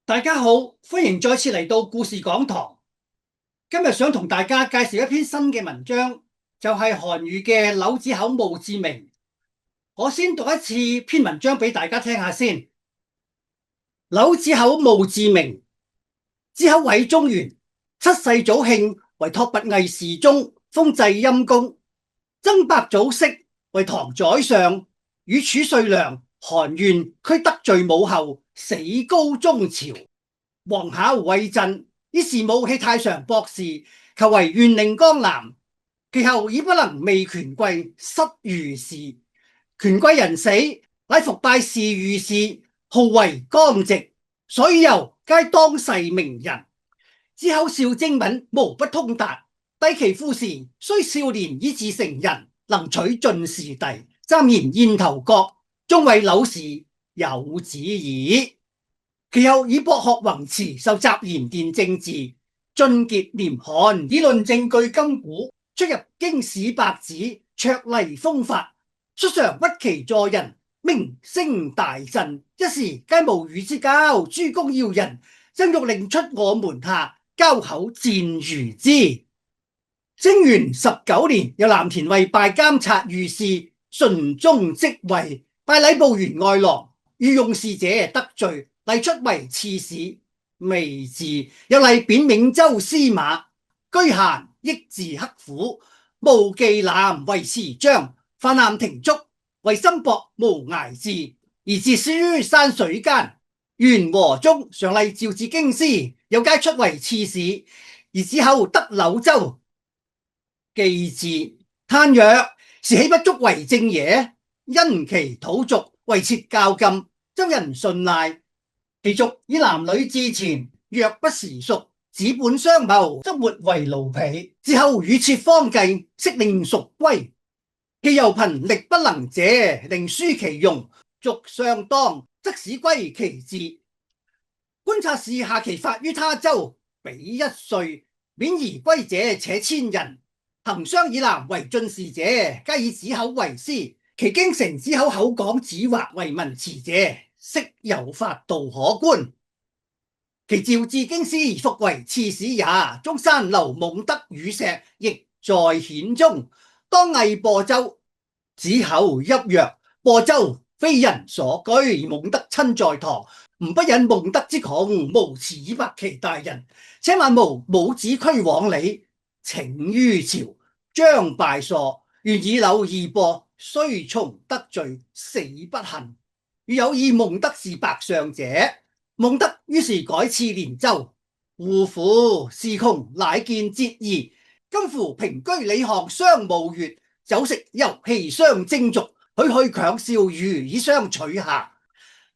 大家好，歡迎再次嚟到故事講堂。今日想同大家介紹一篇新嘅文章，就係韓愈嘅《柳子口墓誌銘》。我先讀一次篇文章俾大家聽下先。柳子口墓誌銘，子口委中原，7世祖慶為拓跋魏侍中，封濟陰公；曾伯祖釋為唐宰相，與褚遂良、韓彥俱得罪武後，死高宗朝。王考魏鎮以事武棄太常博士，求為縣令江南。其後已不能為權貴，失御史。權貴人死，乃復拜侍御史，號為江直。所以由皆當世名人。子口少精敏，無不通達。帝其父時，雖少年以自成人，能取進士第，暫言燕頭閣，終為柳氏有子矣。其後以博學宏辭，受集賢殿政治，俊傑廉罕，以論證據今古，出入經史百子，卓麗風髮，率常屈其助人，名聲大振。一時皆無與之交，諸公要人，曾欲令出我門下，交口薦如之。貞元19年，由藍田尉拜監察御史，順中即位，拜禮部員外郎，遇用事者得罪，例出為刺史。未治，又例貶永州司馬，居閒益治刻苦，務伎南為持章，泛濫庭足，為心薄無涯志，而自私於山水間。元和中，常例召至京師，又皆出為刺史。而子口得柳州，既至，嘆曰：是豈不足為政也？因其土俗，為設校禁，周人信賴。其俗以男女至前，若不時熟，子本相謀，則沒為奴婢。子口與設方計，悉令屬歸。其猶貧力不能者，令書其用，俗相當，則使歸其志。觀察使下其法於他州，比1歲，免移歸者且千人。行商以南為進士者，皆以子口為師。其京城子口口講子畫為文辭者，悉有法度可觀。其召至京師而復為刺史也，中山留蒙德與石，亦在顯中。當詣播州，子口泣曰：播州非人所居，蒙德親在堂，吾不忍蒙德之窮，無辭以白其大人。且萬無母子俱往里，請於朝，將敗朔，願以柳二播，雖從得罪，死不恨。如有意蒙德是白相者，蒙德於是改賜連州。戶府時窮，乃見節義。今乎平居里巷相務月，酒食遊戲相蒸俗，許強少魚以相取下。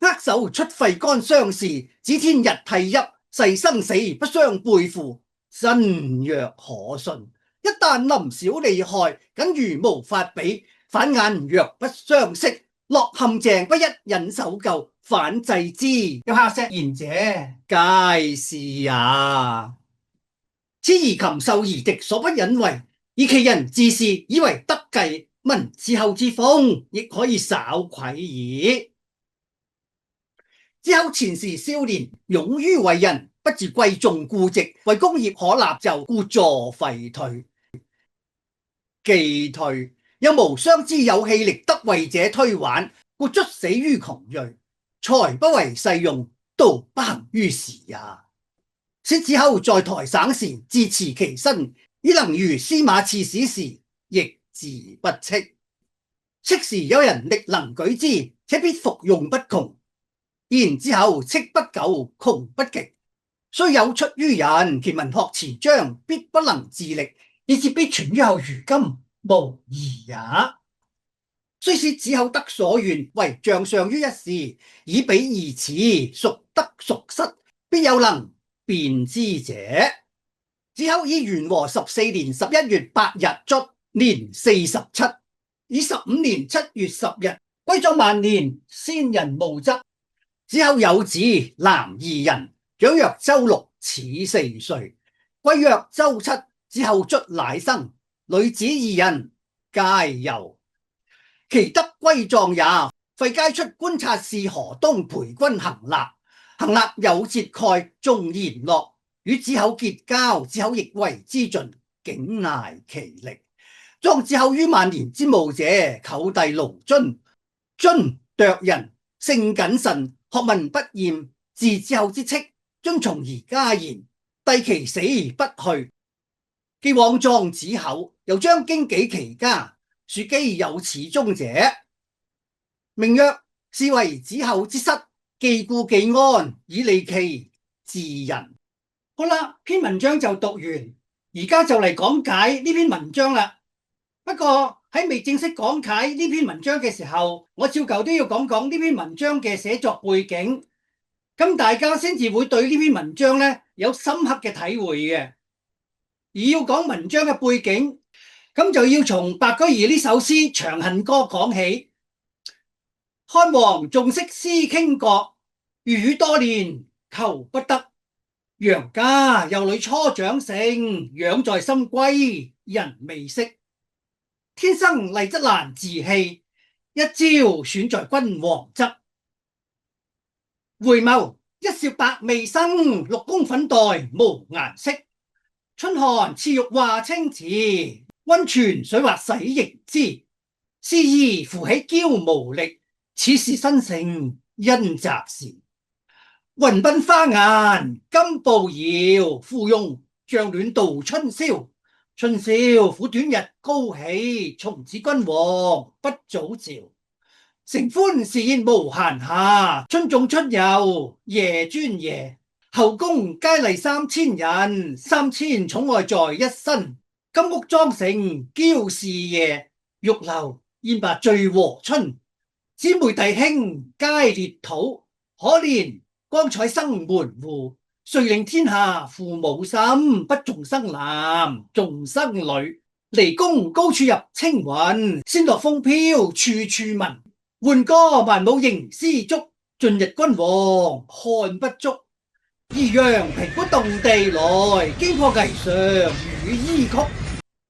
握手出肺肝相視，指天日替泣，誓生死不相背負，真若可信。一旦臨少利害，僅如無法比。反眼若不相識，落陷阱不一忍守舊，反制之。有下石言者，皆是也。此夷禽獸夷狄所不忍為，以其人自是以為得計，聞子口之風，亦可以稍愧矣。子口前時少年，勇於為人，不自貴重故籍，為功業可立就，故助廢退。既退，又無相知有氣力得位者推挽，故卒死於窮銳。才不為世用，道不行於時也。使子口在台省時，自持其身，以能如司馬刺史時，亦自不斥。斥時有人力能舉之，且必服用不窮。然子口斥不久，窮不極，雖有出於人，其文學詞章必不能自力，以致必存於後如今，無疑也。雖使子口得所願，為將相於一時，以比二詞，孰得孰失，必有能辨之者。子口以元和14年11月8日卒，年47，以15年7月10日歸葬萬年，先人墓側。子口有子男2人，長曰周六，始4歲，歸曰周七。子口卒乃生，女子2人，皆游。其得歸葬也，廢皆出觀察使河東陪軍行納。行勒有節蓋，重言樂，與子口結交，子口亦為之盡，竟艾其力。莊子口於萬年之務者，舅弟盧臻。臻斫人，性謹慎，學問不厭，自子口之戚，遵從而加言，帝其死不去。既往葬子口，又將荊紀其家，庶幾有此宗者，名曰是為子口之失，既故既安，以利其治人。好啦，篇文章就讀完，而家就嚟講解呢篇文章啦。不過喺未正式講解呢篇文章嘅時候，我照舊都要講講呢篇文章嘅寫作背景，咁大家先至會對呢篇文章呢有深刻嘅體會嘅。而要講文章嘅背景，咁就要從白居易呢首詩《長恨歌》講起。漢王重色思傾國，御宇多年求不得。楊家幼女初長成，養在深閨人未識。天生麗質難自棄，一朝選在君王側。回眸一笑百媚生，六宮粉黛無顏色。春寒賜浴話清池，溫泉水滑洗凝脂。思意扶起嬌無力，此事新成因擇時。雲鬢花顏金步搖，芙蓉帳暖度春宵。春宵苦短日高起，從此君王不早朝。承歡侍宴無閒暇，春種春遊夜專夜。後宮佳麗3000人，3000寵愛在一身。金屋妝成嬌侍夜，玉樓宴罷醉和春。姊妹弟兄皆列土，可憐光彩生門戶。遂令天下父母心，不重生男重生女。離宮高處入青雲，仙樂風飄處處聞。喚歌萬舞迎絲竹，盡日君王看不足。宜揚平官動地來，驚破霓裳羽衣曲。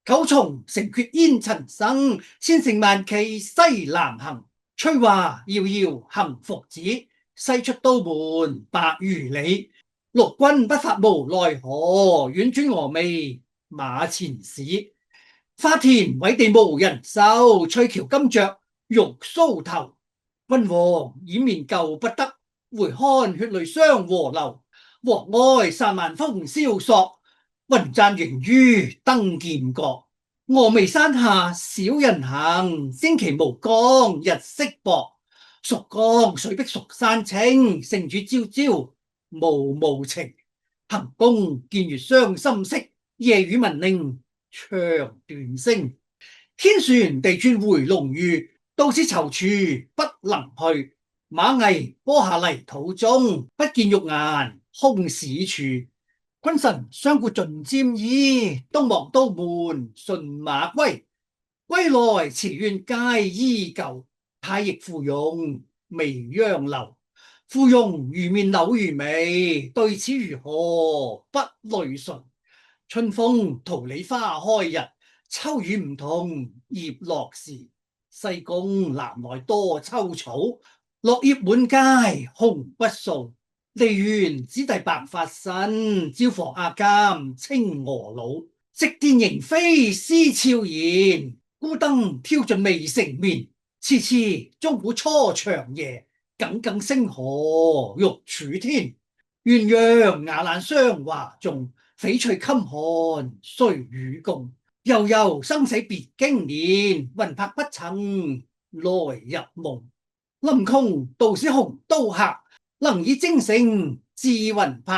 九重城闕煙塵生，千乘萬騎西南行。翠華遙遙行復止，西出都門百餘里。六軍不發無奈何，宛轉蛾眉馬前史。花田委地無人收，翠橋金鵲玉搔頭。君王掩面救不得，回看血淚相和流。黃埃散漫風蕭索，雲鬇形於登劍閣。峨眉山下少人行，旌旗無光日色薄。蜀江水碧蜀山青，聖主朝朝暮暮情。行宮見月傷心色，夜雨聞鈴腸斷聲。天旋地轉回龍馭，到此躊躇不能去。馬危坡下泥土中，不見玉顏空使處。君臣相顧盡沾衣，東望都門順馬歸。歸來辭怨皆依舊，太液芙蓉未央樓。芙蓉如面柳如眉，對此如何不淚垂。春風桃李花開日，秋雨梧桐葉落時。西宮南內多秋草，落葉滿階紅不掃。梨園子弟白髮新，椒房阿監青娥老。夕殿螢飛思悄然，孤燈挑盡未成眠。遲遲鐘鼓初長夜，耿耿星河欲曙天。鴛鴦瓦爛霜華重，翡翠衾寒誰與共？悠悠生死別經年，魂魄不曾來入夢。臨窮道士鴻刀客，能以精誠致魂魄。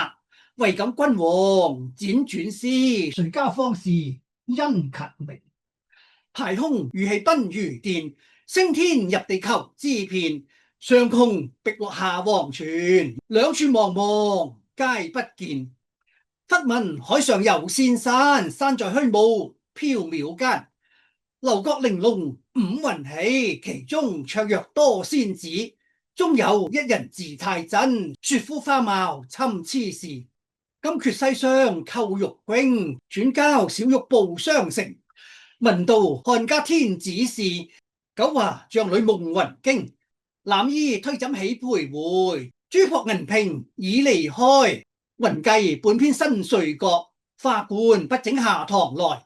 唯感君王輾轉思，誰家芳事因勤名。排空御氣奔如電，升天入地求之遍。上窮碧落下黃泉，兩處茫茫皆不見。忽聞海上有仙山，山在虛無縹緲間。樓閣玲瓏五雲起，其中綽約多仙子。中有一人字太真，雪膚花貌參差時。金闕西廂扣玉衾，轉交小玉報雙成。聞道漢家天子事，九華帳裏夢魂驚。攬衣推枕起徘徊，珠箔銀瓶已離開，雲髻半偏新睡覺。花冠不整下堂來，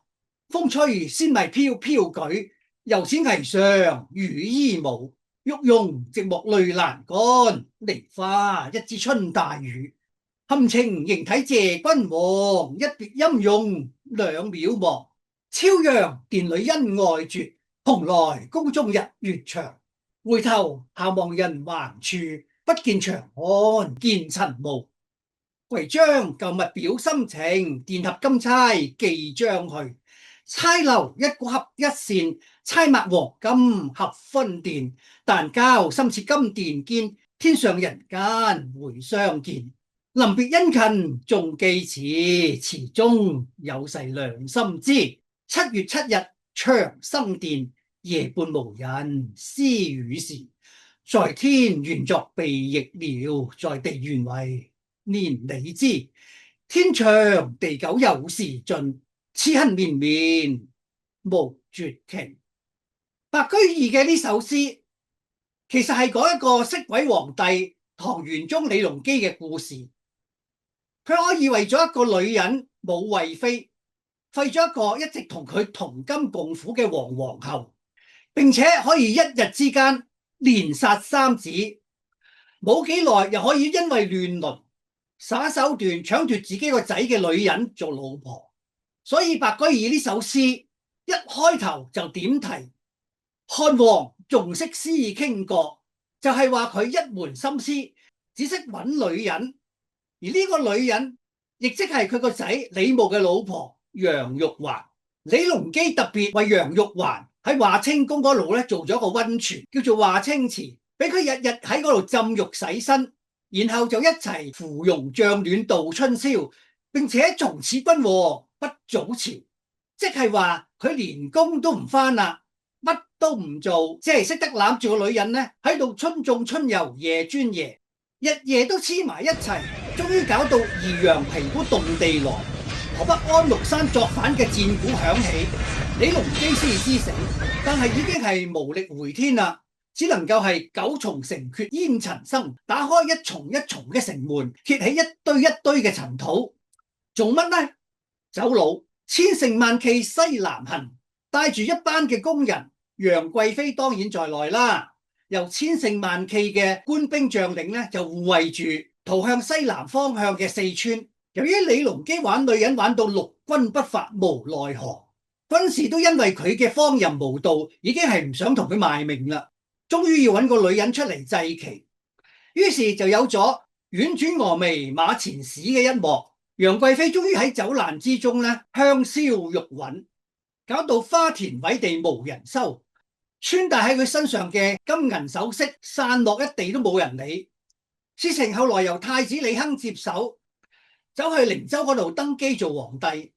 風吹仙袂飄飄舉。遊此崖上雨衣舞，玉容寂寞淚闌干。梨花一枝春大雨，含情凝睇謝君王。一別音容兩渺茫，超陽殿裏恩愛絕。蓬萊宮中日月長，回頭下望人寰處，不見長安見塵霧。唯將舊物表心情，鈿合金釵寄將去。釵留一股合一線，釵抹黃金合分鈿。但交心似金殿堅，天上人間會相見。臨別殷勤重寄詞，詞中有誓良心知。7月7日長生殿，夜半無人私語時。在天願作避役鳥，在地願為連理枝。天長地久有時盡，此恨綿綿無絕期。白居易嘅呢首詩其實係講一個色鬼皇帝唐玄宗李隆基嘅故事。佢可以為咗一個女人武惠妃，廢咗一個一直同佢同甘共苦嘅皇后，並且可以一日之間連殺3子，冇幾耐又可以因為亂倫耍手段搶奪自己個仔嘅女人做老婆。所以白居易呢首詩一開頭就點題漢王重色思傾國，就係話佢一門心思只識揾女人，而呢個女人亦即係佢個仔李牧嘅老婆楊玉環。李隆基特別為楊玉環喺華清宮嗰度做咗個溫泉，叫做華清池，俾佢日日喺嗰度浸浴洗身，然後就一齊芙蓉帳暖度春宵，並且從此君和不早朝，即係話佢連工都唔返啦，乜都唔做，只係識得攬住個女人喺度春種春遊夜專夜，日夜都黐埋一齊，終於搞到宜陽皮鼓動地來，河北安祿山作反嘅戰鼓響起，李隆基先知死，但係已經係無力回天啦，只能夠係九重城闕煙塵生，打開一重一重嘅城門，揭起一堆一堆嘅塵土，做乜呢？走佬，千乘萬騎西南行，帶住一班嘅工人，楊貴妃當然在內啦，由千乘萬騎嘅官兵將領就護衛住逃向西南方向嘅四川。由於李隆基玩女人玩到陸軍不發無奈何，軍士都因為佢嘅荒淫無道，已經係唔想同佢賣命啦，終於要揾個女人出嚟祭旗，於是就有咗婉轉蛾眉馬前史嘅一幕。楊貴妃終於喺走難之中香消玉殞，搞到花田委地無人收，穿戴喺佢身上嘅金銀首飾散落一地都冇人理。事情後來由太子李亨接手，走去靈州嗰度登基做皇帝，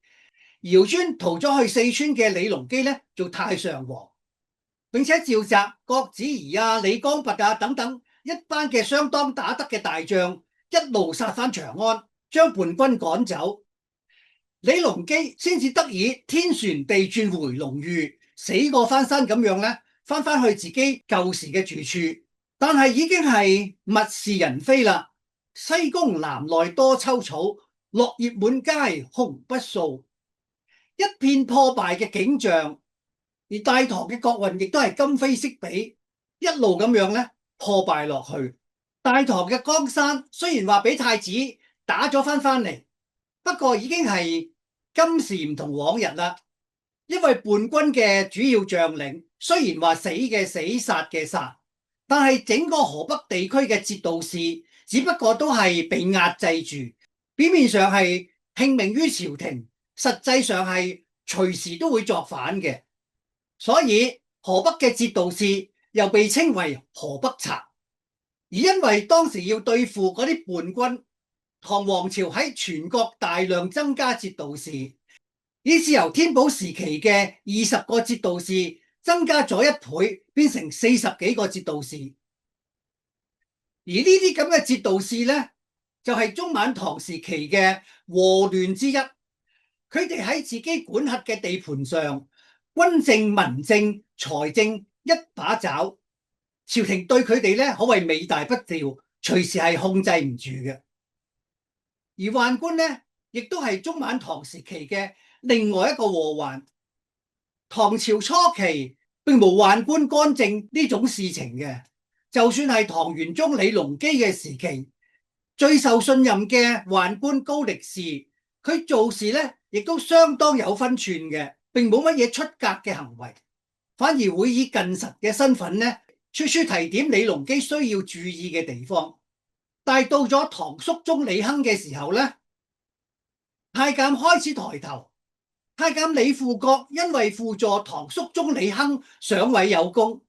姚尊逃咗去四川嘅李隆基做太上皇，並且召集郭子儀李光弼等等一班嘅相當打得嘅大將，一路殺返長安，將叛軍趕走。李隆基先至得以天旋地轉回龍馭，死過翻山咁樣翻返去自己舊時嘅住處。但係已經係物是人非啦，西宮南內多秋草，落葉滿街紅不掃，一片破敗嘅景象。而大唐嘅國運亦都係今非昔比，一路咁樣破敗落去。大唐嘅江山雖然話俾太子打咗翻嚟，不過已經係今時唔同往日啦。因為叛軍嘅主要將領雖然話死嘅死，殺嘅殺，但係整個河北地區嘅節度使只不過都係被壓制住，表面上係聽命於朝廷，實際上係隨時都會作反嘅。所以河北嘅節度使又被稱為河北賊。而因為當時要對付嗰啲叛軍，唐王朝喺全國大量增加節度使，以至由天寶時期嘅20個節度使增加咗1倍，變成40幾個節度使。而呢啲咁嘅節度使就係中晚唐時期嘅禍亂之一。佢哋喺自己管轄嘅地盤上，軍政、民政、財政一把抓，朝廷對佢哋可謂尾大不掉，隨時係控制唔住嘅。而宦官呢，亦都係中晚唐時期嘅另外一個禍患。唐朝初期並無宦官干政呢種事情嘅，就算係唐玄宗李隆基嘅時期，最受信任嘅宦官高力士，佢做事呢亦都相當有分寸嘅，並冇乜嘢出格嘅行為，反而會以近臣嘅身份呢，處處提點李隆基需要注意嘅地方。但係到咗唐肅宗李亨嘅時候呢，太監開始抬頭。太監李富覺因為輔助唐肅宗李亨上位有功，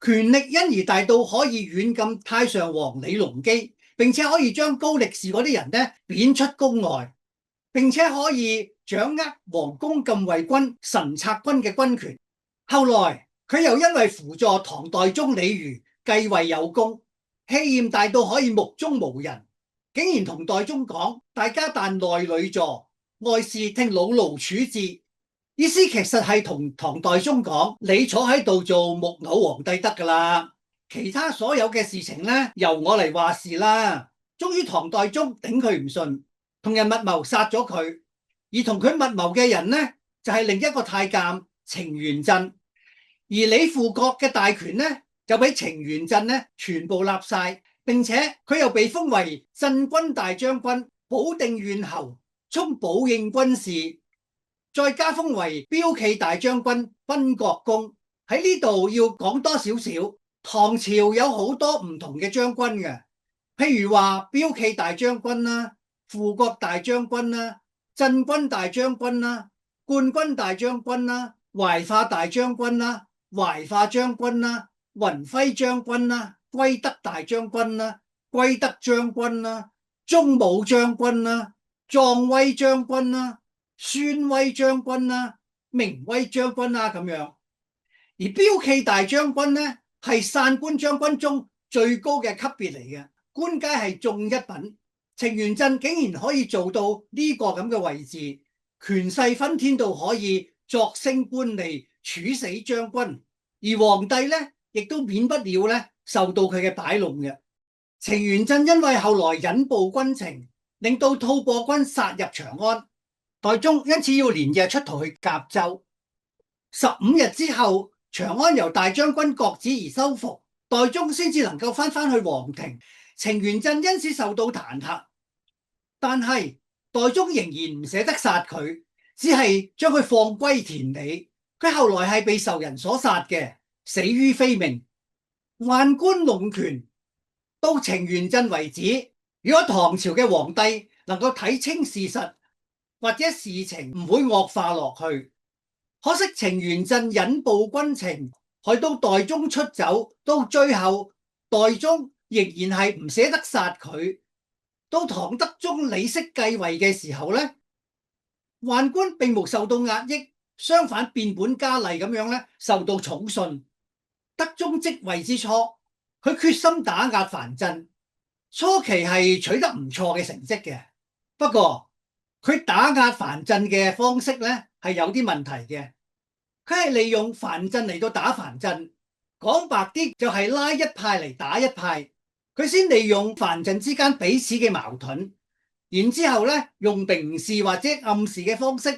權力因而大到可以軟禁太上皇李隆基，並且可以將高力士嗰啲人呢貶出宮外，並且可以掌握皇宮禁衛軍、神策軍嘅軍權。後來佢又因為輔助唐代宗李儒繼位有功，氣焰大到可以目中無人，竟然同代宗講：大家但內裏坐，外事聽老奴處置。意思其實係同唐代宗講：你坐喺度做木偶皇帝得噶啦，其他所有嘅事情呢，由我嚟話事啦。終於唐代宗頂佢唔順，同人密謀殺咗佢，而同佢密謀嘅人呢，就係另一個太監程元振，而李富覺嘅大權呢，就俾程元振呢全部立晒，並且佢又被封為鎮軍大將軍、保定縣侯，充保應軍事，再加封為驃騎大將軍、賓國公。喺呢度要講多少少，唐朝有好多唔同嘅將軍嘅，譬如話驃騎大將軍啦、輔國大將軍啦、鎮軍大將軍啦、灌軍大將軍啦、懷化大將軍啦、懷化將軍啦、雲輝將軍啦、歸德大將軍啦、歸德將軍啦、忠武將軍啦、壯威將軍啦、孫威將軍啦、明威將軍啦咁樣。而驃騎大將軍呢，係散官將軍中最高嘅級別嚟嘅，官階係中一品。程元振竟然可以做到呢個咁嘅位置，權勢熏天到可以擢升官吏、處死將軍，而皇帝呢，亦都免不了呢受到佢嘅擺弄嘅。程元振因為後來引捕軍情，令到吐蕃軍殺入長安，代宗因此要連夜出逃去甲州。15日之後，長安由大將軍郭子儀收復，代宗先至能夠翻去皇庭。程元振因此受到彈劾，但係代宗仍然唔捨得殺佢，只係將佢放歸田里。佢後來係被仇人所殺嘅，死於非命。宦官弄權到程元振為止。如果唐朝嘅皇帝能夠睇清事實，或者事情唔會惡化落去。可惜程元振引捕軍情，害到代宗出走，到最後代宗仍然係唔捨得殺佢。到唐德宗李釋繼位嘅時候呢，宦官並冇受到壓抑，相反變本加厲咁樣咧受到寵信。德宗即位之初，佢決心打壓藩鎮，初期係取得唔錯嘅成績嘅。不過佢打壓藩鎮嘅方式咧係有啲問題嘅。佢係利用藩鎮嚟到打藩鎮，講白啲就係拉一派嚟打一派。佢先利用藩鎮之間彼此嘅矛盾，然之後咧用明示或者暗示嘅方式，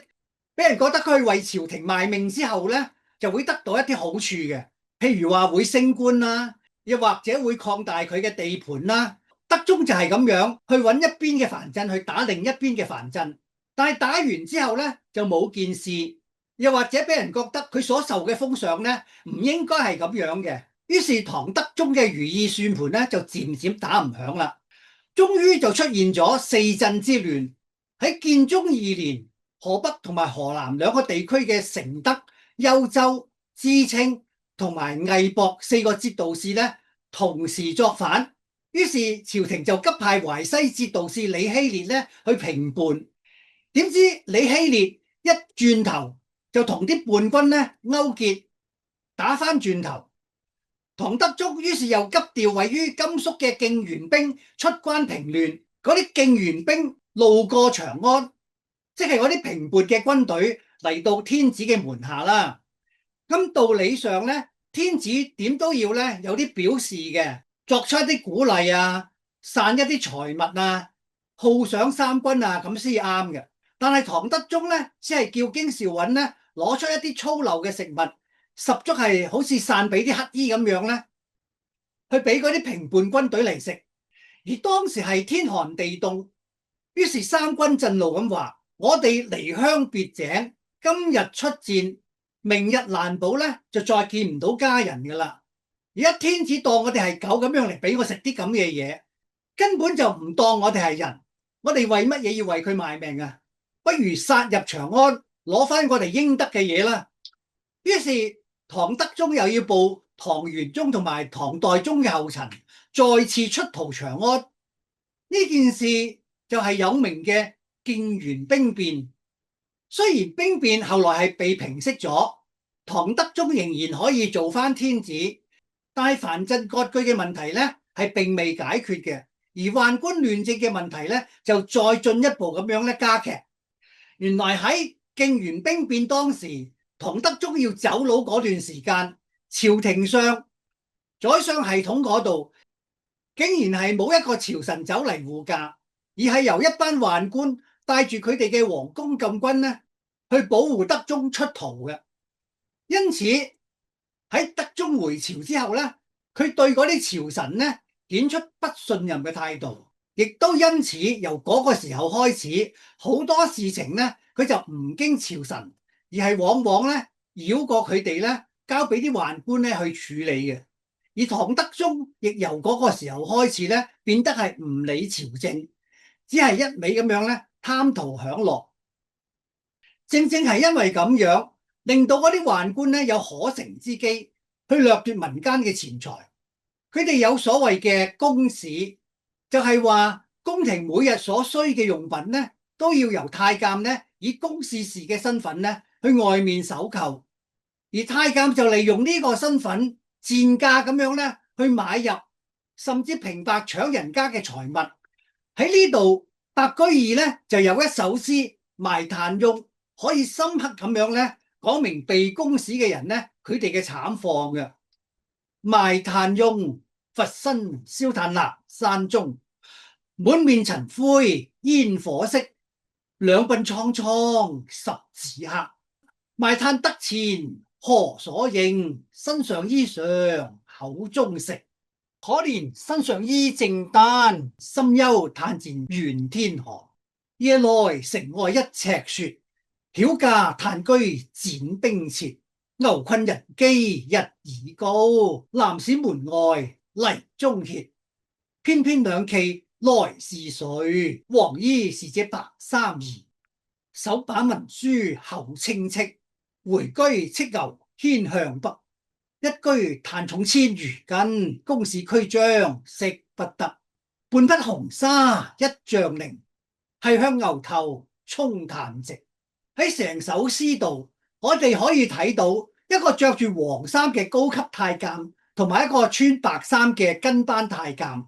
俾人覺得佢為朝廷賣命之後咧，就會得到一啲好處嘅，譬如話會升官啦，又或者會擴大佢嘅地盤啦。德宗就係咁樣去揾一邊嘅藩鎮去打另一邊嘅藩鎮，但係打完之後咧就冇件事，又或者俾人覺得佢所受嘅封賞咧唔應該係咁樣嘅。於是唐德宗嘅如意算盤咧就漸漸打唔響啦，終於就出現咗四鎮之亂。喺建中2年，河北同埋河南兩個地區嘅承德、幽州、知青同埋魏博4個節度使咧同時作反，於是朝廷就急派淮西節度使李希烈咧去平叛。點知李希烈一轉頭就同啲叛軍咧勾結，打翻轉頭。唐德宗於是又急調位於甘肅嘅涇原兵出關平亂。嗰啲涇原兵路過長安，即係嗰啲平叛嘅軍隊嚟到天子嘅門下啦。咁道理上咧，天子點都要咧有啲表示嘅，作出一啲鼓勵啊，散一啲財物啊，犒賞三軍啊，咁先啱嘅。但係唐德宗咧，只係叫京兆尹咧攞出一啲粗陋嘅食物，十足係好似散俾啲乞衣咁樣咧，去俾嗰啲平叛軍隊嚟食。而當時係天寒地凍，於是三軍震怒咁話：我哋離鄉別井，今日出戰，明日難保咧就再見唔到家人噶啦。而家天子當我哋係狗咁樣嚟俾我食啲咁嘅嘢，根本就唔當我哋係人。我哋為乜嘢要為佢賣命啊？不如殺入長安，攞翻我哋應得嘅嘢啦。於是唐德宗又要步唐玄宗同埋唐代宗嘅後塵，再次出逃長安。呢件事就係有名嘅涇原兵變。雖然兵變後來係被平息咗，唐德宗仍然可以做翻天子，但係藩鎮割據嘅問題咧係並未解決嘅，而宦官亂政嘅問題咧就再進一步咁樣咧加劇。原來喺涇原兵變當時，唐德宗要走佬嗰段時間，朝廷上宰相系統嗰度竟然係冇一個朝臣走嚟護駕，而係由一班宦官帶住佢哋嘅皇宮禁軍咧去保護德宗出逃嘅。因此喺德宗回朝之後咧，佢對嗰啲朝臣咧顯出不信任嘅態度，亦都因此由嗰個時候開始，好多事情咧佢就唔經朝臣，而係往往咧繞過佢哋咧，交俾啲宦官咧去處理嘅。而唐德宗亦由嗰個時候開始咧，變得係唔理朝政，只係一味咁樣咧貪圖享樂。正正係因為咁樣，令到嗰啲宦官咧有可乘之機去掠奪民間嘅錢財。佢哋有所謂嘅公使，就係話宮廷每日所需嘅用品咧，都要由太監咧以公使士嘅身份咧去外面搜購，而太監就利用呢個身份賤價咁樣咧去買入，甚至平白搶人家嘅財物。喺呢度，白居易咧就有一首詩《賣炭翁》，可以深刻咁樣咧講明被公使嘅人咧佢哋嘅慘況嘅。賣炭翁，佛身燒炭立山中，滿面塵灰煙火色，兩鬢蒼蒼十指黑。賣炭得錢何所應？身上衣裳口中食。可憐身上衣正單，心憂炭賤願天寒。夜來城外一尺雪，曉駕炭車剪冰轍。牛困人飢日已高，南市門外泥中歇。翩翩兩騎來是誰？黃衣是這白衫兒。手把文書口稱敕，回居斥牛牽向北。一車炭重千餘斤，公使驅將食不得。半匹紅紗一丈綾，係向牛頭充炭直。喺成首詩度，我哋可以睇到一個着住黃衫嘅高級太監，同埋一個穿白衫嘅跟班太監。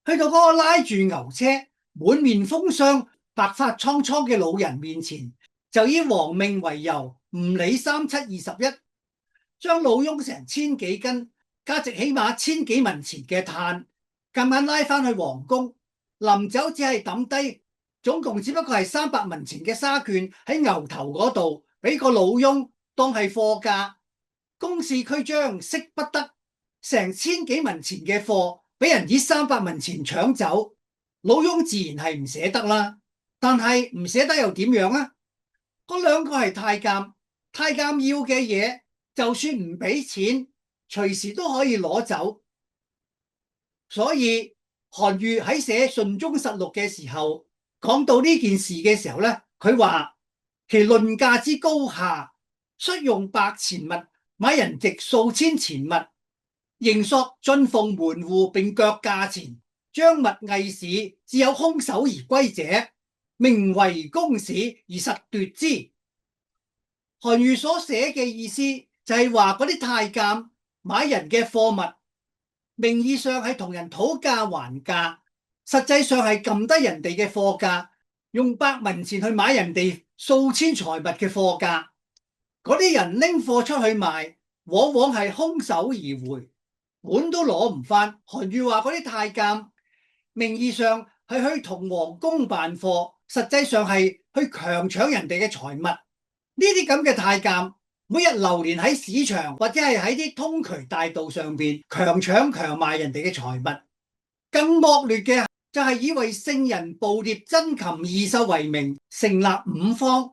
去到嗰個拉住牛車、滿面風霜、白髮蒼蒼嘅老人面前，就以亡命為由，唔理3721，將老翁成千幾斤、價值起碼千幾文錢嘅炭，夾硬拉翻去皇宮。臨走只係抌低，總共只不過係300文錢嘅紗券喺牛頭嗰度，俾個老翁當係貨價。公使驅將惜不得，成千幾文錢嘅貨俾人以300文錢搶走，老翁自然係唔捨得啦。但係唔捨得又點樣啊？嗰兩個係太監，太監要嘅嘢，就算唔俾錢，隨時都可以攞走。所以韓愈喺寫順宗實錄嘅時候，講到呢件事嘅時候咧，佢話其論價之高下，率用百錢物買人值數千錢物，營索進奉門戶並腳價錢，將物偽使，自有空手而歸者，名為公使而實奪之。韓愈所寫嘅意思就係話嗰啲太監買人嘅貨物，名義上係同人討價還價，實際上係撳低人哋嘅貨價，用100文錢去買人哋數千財物嘅貨價。嗰啲人拎貨出去賣，往往係空手而回，本都攞唔翻。韓愈話嗰啲太監名義上係去同皇宮辦貨，實際上係去強搶人哋嘅財物。呢啲咁嘅太監，每日流連喺市場或者係喺啲通渠大道上邊強搶強賣人哋嘅財物。更惡劣嘅就係以為聖人捕獵珍禽異獸為名，成立五方，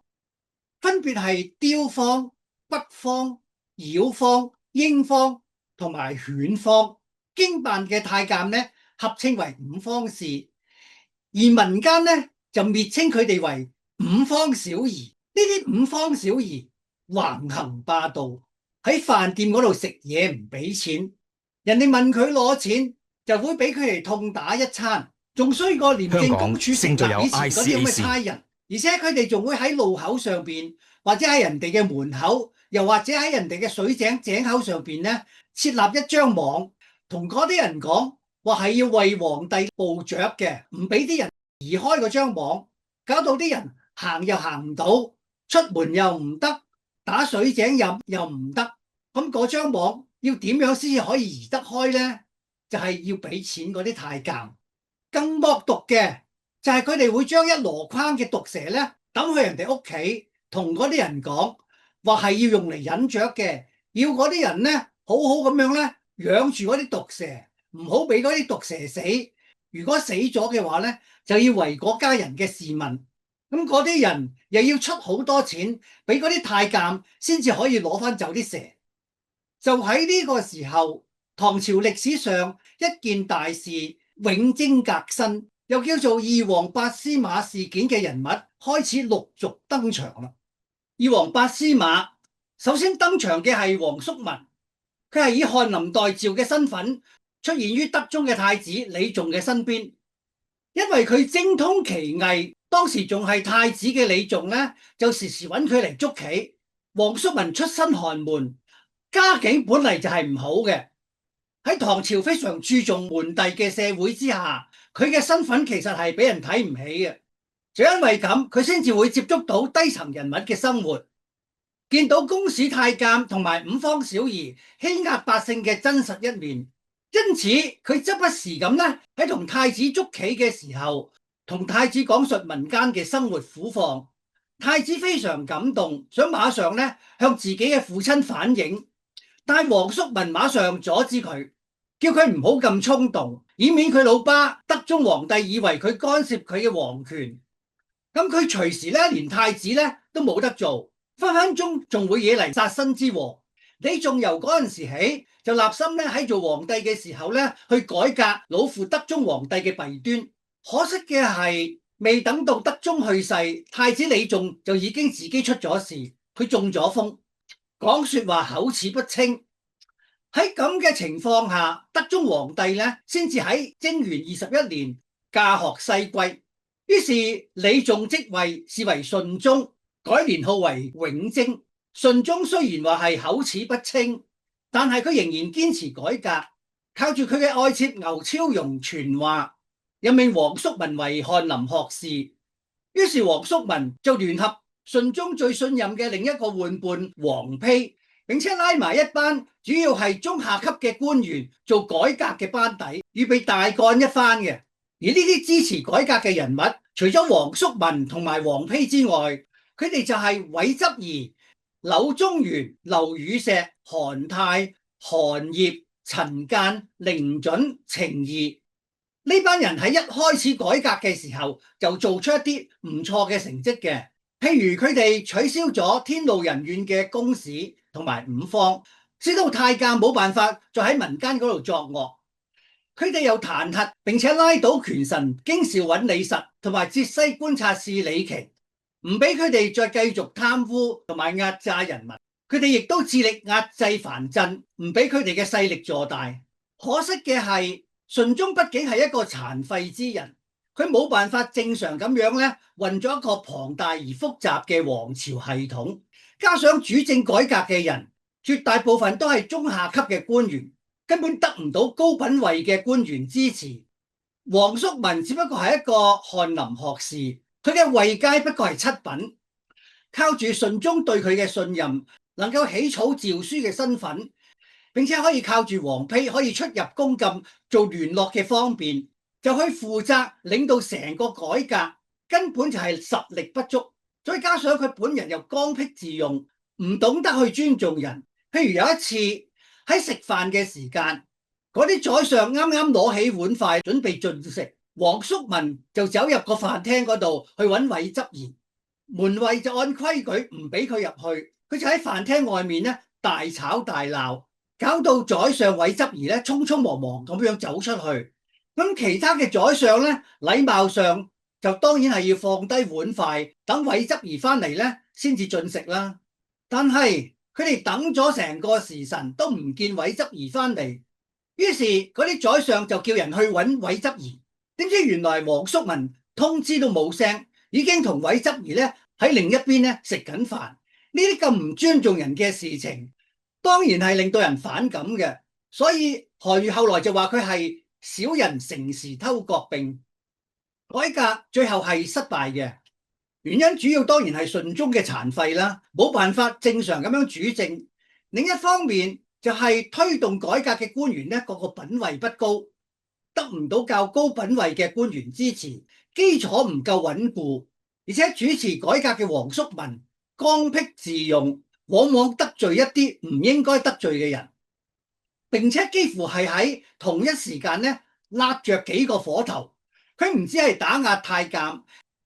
分別係雕坊、北坊、妖坊、鷹坊同埋犬坊。經辦嘅太監呢，合稱為五方士，而民間呢就蔑稱佢哋為五方小兒。呢啲五方小兒橫行霸道，喺飯店嗰度食嘢唔俾錢，人哋問佢攞錢就會俾佢哋痛打一餐，仲衰過廉政公署成立以前嗰啲咁嘅差人。而且佢哋仲會喺路口上邊，或者喺人哋嘅門口，又或者喺人哋嘅水井井口上邊呢，設立一張網，同嗰啲人講話係要為皇帝捕雀嘅，唔俾啲人移開嗰張網，搞到啲人行又行唔到，出門又唔得，打水井又唔得。咁嗰張網要點樣先至可以移得開呢？就係要俾錢嗰啲太監。更惡毒嘅就係佢哋會將一籮筐嘅毒蛇咧抌去人哋屋企，同嗰啲人講話係要用嚟引雀嘅，要嗰啲人咧好好咁樣咧養住嗰啲毒蛇，唔好俾嗰啲毒蛇死。如果死咗嘅話咧，就要為嗰家人嘅事問。咁嗰啲人又要出好多錢俾嗰啲太監，先至可以攞翻走啲蛇。就喺呢個時候，唐朝歷史上一件大事永貞革新，又叫做二王八司馬事件嘅人物開始陸續登場啦。二王八司馬首先登場嘅係王叔文，佢係以翰林待詔嘅身份出現於德宗嘅太子李誦嘅身邊，因為佢精通奇藝，當時仲係太子嘅李誦呢，就時時揾佢嚟捉棋。王叔文出身寒門，家境本嚟就係唔好嘅。喺唐朝非常注重門第嘅社會之下，佢嘅身份其實係俾人睇唔起嘅。就因為咁，佢先至會接觸到低層人物嘅生活，見到公使太監同埋五方小兒欺壓百姓嘅真實一面。因此佢則不時咁咧喺同太子捉棋嘅時候，同太子講述民間嘅生活苦況。太子非常感動，想馬上咧向自己嘅父親反映，但係王叔文馬上阻止佢，叫佢唔好咁衝動，以免佢老爸德宗皇帝以為佢干涉佢嘅皇權。咁佢隨時咧連太子咧都冇得做，分分鐘仲會惹嚟殺身之禍。李仲由嗰陣時起就立心咧喺做皇帝嘅時候咧去改革老父德宗皇帝嘅弊端。可惜嘅係未等到德宗去世，太子李仲就已經自己出咗事，佢中咗風，講說話口齒不清。喺咁嘅情況下，德宗皇帝咧先至喺貞元21年駕鶴西歸。於是李仲即位，是為順宗，改年號為永貞。順宗雖然話係口齒不清，但係佢仍然堅持改革，靠住佢嘅愛妾牛超容傳話，任命王叔文為翰林學士。於是王叔文就聯合順宗最信任嘅另一個玩伴王丕，並且拉埋一班主要係中下級嘅官員做改革嘅班底，預備大幹一番嘅。而呢啲支持改革嘅人物，除咗王叔文同埋王丕之外，佢哋就係韋執儀、柳宗元、劉禹錫、韓泰、韓燁、陳間、凌準、程頤。呢班人喺一開始改革嘅時候就做出一啲唔錯嘅成績嘅，譬如佢哋取消咗天怒人怨嘅公使同埋五方，使到太監冇辦法再喺民間嗰度作惡。佢哋又彈劾並且拉倒權臣京兆尹李實同埋浙西觀察使李琦，唔俾佢哋再繼續貪污同埋壓榨人民。佢哋亦都致力壓制藩鎮，唔俾佢哋嘅勢力坐大。可惜嘅係，順宗畢竟係一個殘廢之人，佢冇辦法正常咁樣咧運咗一個龐大而複雜嘅皇朝系統，加上主政改革嘅人絕大部分都係中下級嘅官員，根本得唔到高品位嘅官員支持。王叔文只不過係一個翰林學士，佢嘅位階不過係7品，靠住順宗對佢嘅信任，能夠起草詔書嘅身份，並且可以靠住王丕可以出入宮禁做聯絡嘅方便，就去負責領導成個改革，根本就係實力不足。再加上佢本人又剛愎自用，唔懂得去尊重人。譬如有一次喺食飯嘅時間，嗰啲宰相啱啱攞起碗筷準備進食，黃叔文就走入個飯廳嗰度去揾韋執言，門衛就按規矩唔俾佢入去，佢就喺飯廳外面咧大吵大鬧，搞到宰相韋執兒咧匆匆忙忙咁樣走出去。咁其他嘅宰相咧禮貌上就當然係要放低碗筷，等韋執兒翻嚟咧先至進食啦。但係佢哋等咗成個時辰都唔見韋執兒翻嚟，於是嗰啲宰相就叫人去揾韋執兒。點知原來黃叔文通知都冇聲，已經同韋執兒咧喺另一邊咧食緊飯。呢啲咁唔尊重人嘅事情，當然係令到人反感嘅。所以韓愈後來就話佢係小人乘時偷國並，改革最後係失敗嘅。原因主要當然係順宗嘅殘廢啦，冇辦法正常咁樣主政。另一方面就係推動改革嘅官員咧，個品位不高，得唔到較高品位嘅官員支持，基礎唔夠穩固，而且主持改革嘅黃叔文剛愎自用，往往得罪一啲唔應該得罪嘅人，並且幾乎係喺同一時間咧揦着幾個火頭。佢唔止係打壓太監，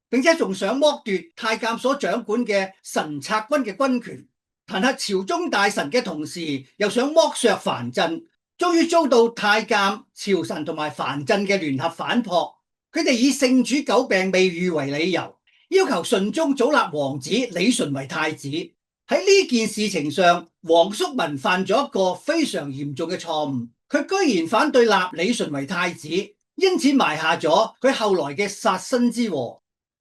並且仲想剝奪太監所掌管嘅神策軍嘅軍權，彈劾朝中大臣嘅同時，又想剝削藩鎮，終於遭到太監、朝臣同埋藩鎮嘅聯合反撲。佢哋以聖主久病未癒為理由，要求順宗早立皇子李純為太子。喺呢件事情上，黃叔文犯咗一個非常嚴重嘅錯誤，佢居然反對立李純為太子，因此埋下咗佢後來嘅殺身之禍。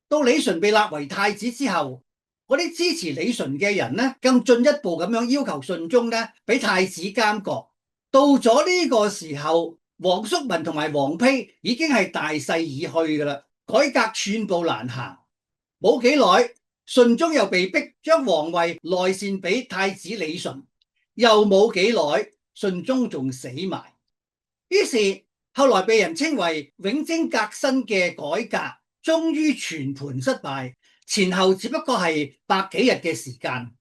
到李純被立為太子之後，嗰啲支持李純嘅人呢，更進一步咁樣要求順宗呢俾太子監國。到咗呢個時候，黃叔文同埋黃丕已經係大勢已去㗎喇，改革寸步難行。冇幾耐，順宗又被逼將皇位內禪俾太子李純，又冇幾耐，順宗仲死埋。於是後來被人稱為永貞革新嘅改革，終於全盤失敗，前後只不過係百幾日嘅時間。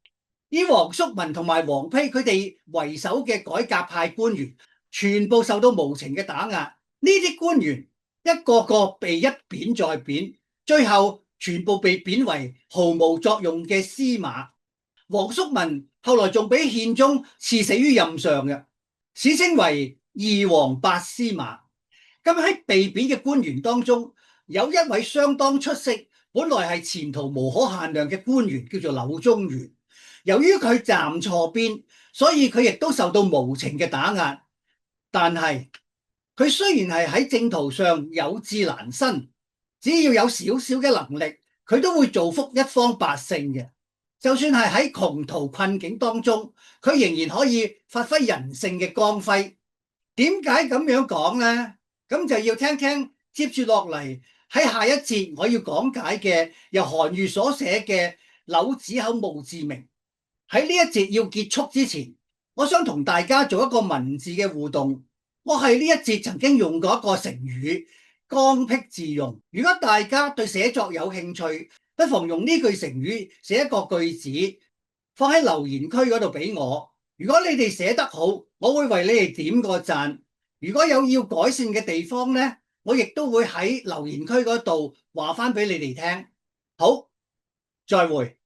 以黃叔文同埋黃丕佢哋為首嘅改革派官員，全部受到無情嘅打壓。呢啲官員一個個被一貶再貶，最後全部被貶為毫無作用嘅司馬。黃叔文後來仲俾憲宗賜死於任上嘅，史稱為二王八司馬。咁喺被貶嘅官員當中，有一位相當出色，本來係前途無可限量嘅官員，叫做柳宗元。由於佢站錯邊，所以佢亦都受到無情嘅打壓。但係佢雖然係喺政途上有志難伸，只要有少少嘅能力，佢都會造福一方百姓嘅。就算係喺窮途困境當中，佢仍然可以發揮人性嘅光輝。點解咁樣講呢？咁就要聽聽接住落嚟喺下一節我要講解嘅由韓愈所寫嘅《柳子口墓誌銘》。喺呢一節要結束之前，我想同大家做一個文字嘅互動。我喺呢一節曾經用過一個成語剛愎自用。如果大家對寫作有興趣，不妨用呢句成語寫一個句子，放喺留言區嗰度俾我。如果你哋寫得好，我會為你哋點個讚。如果有要改善嘅地方呢，我亦都會喺留言區嗰度話翻俾你哋聽。好，再會。